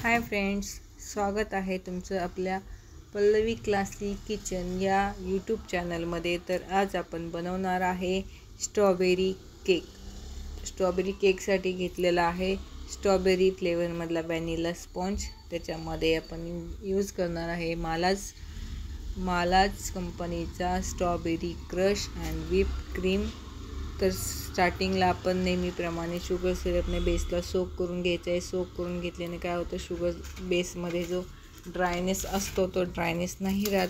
Hi friends, स्वागत आहे तुमचं आपल्या पल्लवी क्लासी किचन या यूट्यूब चॅनलमध्ये। तर आज आपण बनवणार आहे स्ट्रॉबेरी केक। स्ट्रॉबेरी केकसाठी घेतलेला आहे स्ट्रॉबेरी फ्लेवरमधला व्हॅनिला स्पॉन्ज। त्याच्यामध्ये आपण यूज करणार आहे मालाज कंपनीचा strawberry crush and whip cream. तर स्टार्टिंगला आपण नेहमीप्रमाणे शुगर सिरपने बेसला सोक करून घ्यायचं आहे। सोक करून घेतल्याने काय होतं, शुगर बेसमध्ये जो ड्रायनेस असतो तो ड्रायनेस नाही राहत,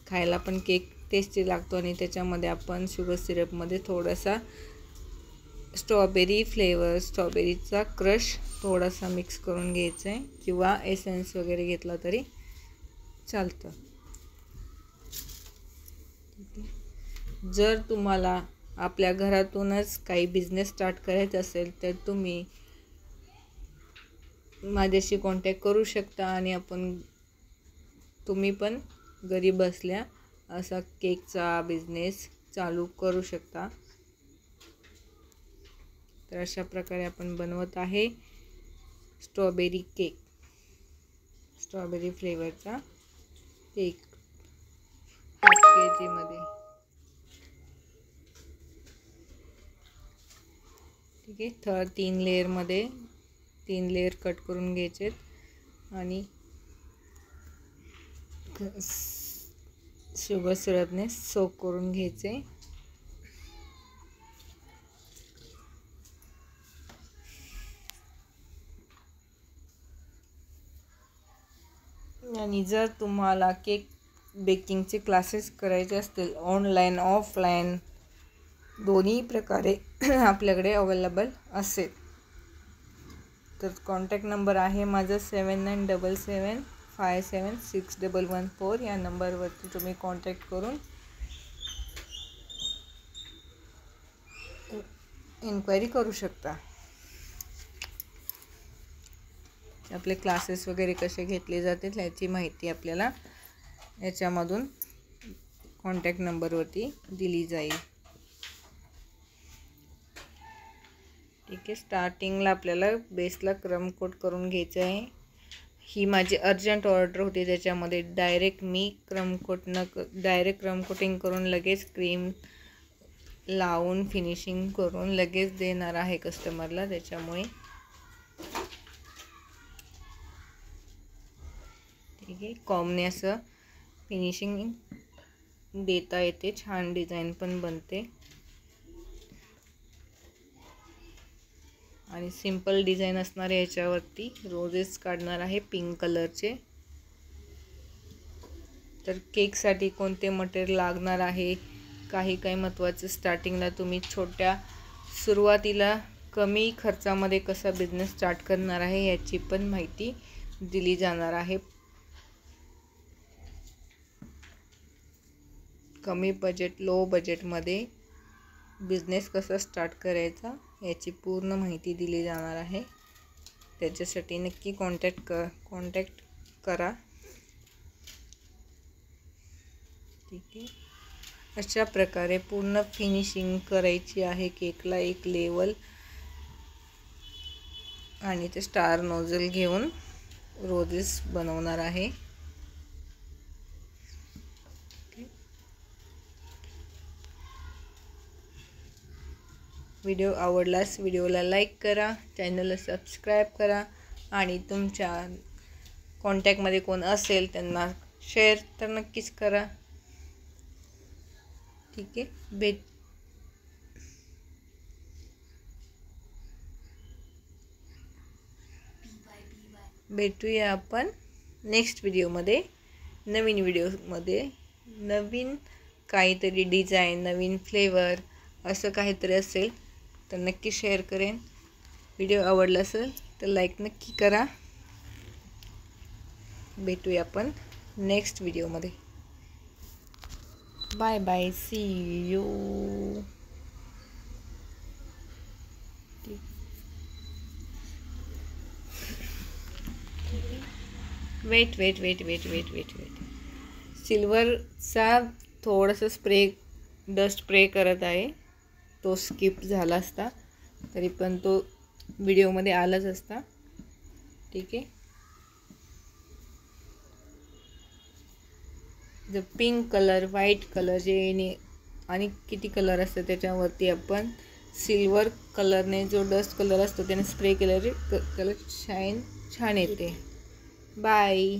खायला पण केक टेस्टी लागतो। आणि त्याच्यामध्ये आपण शुगर सिरपमध्ये थोडासा स्ट्रॉबेरीचा क्रश थोडासा मिक्स करून घ्यायचा आहे, किंवा एसेन्स वगैरे घेतला तरी चालतं। जर तुम्हाला आपल्या घरातूनच काही बिझनेस स्टार्ट करायचा असेल तर तुम्ही माझ्याशी कॉन्टॅक्ट करू शकता आणि तुम्ही पण घरी बसल्या असा केकचा बिझनेस चालू करू शकता। तर अशा प्रकारे आपण बनवत आहे स्ट्रॉबेरी केक, स्ट्रॉबेरी फ्लेवरचा केक 5 kg मध्ये। ठीक आहे, 3 लेअरमध्ये 3 लेअर कट करून घ्यायचे आणि शुगर सिरपने सोक करून घ्यायचे। आणि जर तुम्हाला केक बेकिंगचे क्लासेस करायचे असतील, ऑनलाईन ऑफलाईन दोन्ही प्रकारे आपल्याकडे अवेलेबल असेल, तर कॉन्टॅक्ट नंबर आहे माझा 7977576114। या नंबरवरती तुम्ही कॉन्टॅक्ट करून इन्क्वायरी करू शकता। आपले क्लासेस वगैरे कसे घेतले जातील याची माहिती आपल्याला याच्यामधून कॉन्टॅक्ट नंबरवरती दिली जाईल। ठीक आहे, स्टार्टिंगला आपल्याला बेसला क्रम कोट करून घ्यायचं आहे। ही माझी अर्जंट ऑर्डर होती, त्याच्यामध्ये डायरेक्ट क्रम कोटिंग करून लगेच क्रीम लावून फिनिशिंग करून लगेच देणार आहे कस्टमरला। त्याच्यामुळे ठीक आहे, कॉमने असं फिनिशिंग देता येते, छान डिझाईन पण बनते। आणि सिंपल डिझाईन असणार आहे, याच्यावरती रोजेस काढणार आहे पिंक कलरचे। तर केकसाठी कोणते मटेरियल लागणार आहे, काही महत्त्वाचं, स्टार्टिंगला तुम्ही सुरुवातीला कमी खर्चामध्ये कसा बिझनेस स्टार्ट करणार आहे याची पण माहिती दिली जाणार आहे। कमी बजेट लो बजेटमध्ये बिझनेस कसा स्टार्ट करायचा याची पूर्ण माहिती दिली जाणार आहे। त्याच्यासाठी नक्की कॉन्टॅक्ट करा। ठीक आहे, अशा प्रकारे पूर्ण फिनिशिंग करायची आहे केकला, एक लेवल, आणि ते स्टार नोझल घेऊन रोजेस बनवणार आहे। व्हिडिओ आवडल्यास व्हिडिओला लाईक करा, चॅनलला सबस्क्राईब करा, आणि तुमच्या कॉन्टॅक्टमध्ये कोण असेल त्यांना शेअर तर नक्कीच करा। ठीक आहे, भेटूया आपण नेक्स्ट व्हिडिओमध्ये। नवीन व्हिडिओमध्ये नवीन काहीतरी डिझाईन, नवीन फ्लेवर असं काहीतरी असेल तर नक्की शेअर करेन। व्हिडिओ आवडला असेल तर लाईक नक्की करा। भेटूया आपण नेक्स्ट व्हिडिओमध्ये। Bye bye, see you. Wet सिल्वरचा थोडंसं डस्ट स्प्रे करत आहे, तो स्किप झाला असता तरी पण तो व्हिडिओमध्ये आलाच असता। ठीक आहे, जो पिंक कलर, व्हाईट कलर जे आणि किती कलर असतात त्याच्यावरती आपण सिल्वर कलरने जो डस्ट कलर असतो त्याने स्प्रे केल्याने कलर शाईन छान येते. बाय.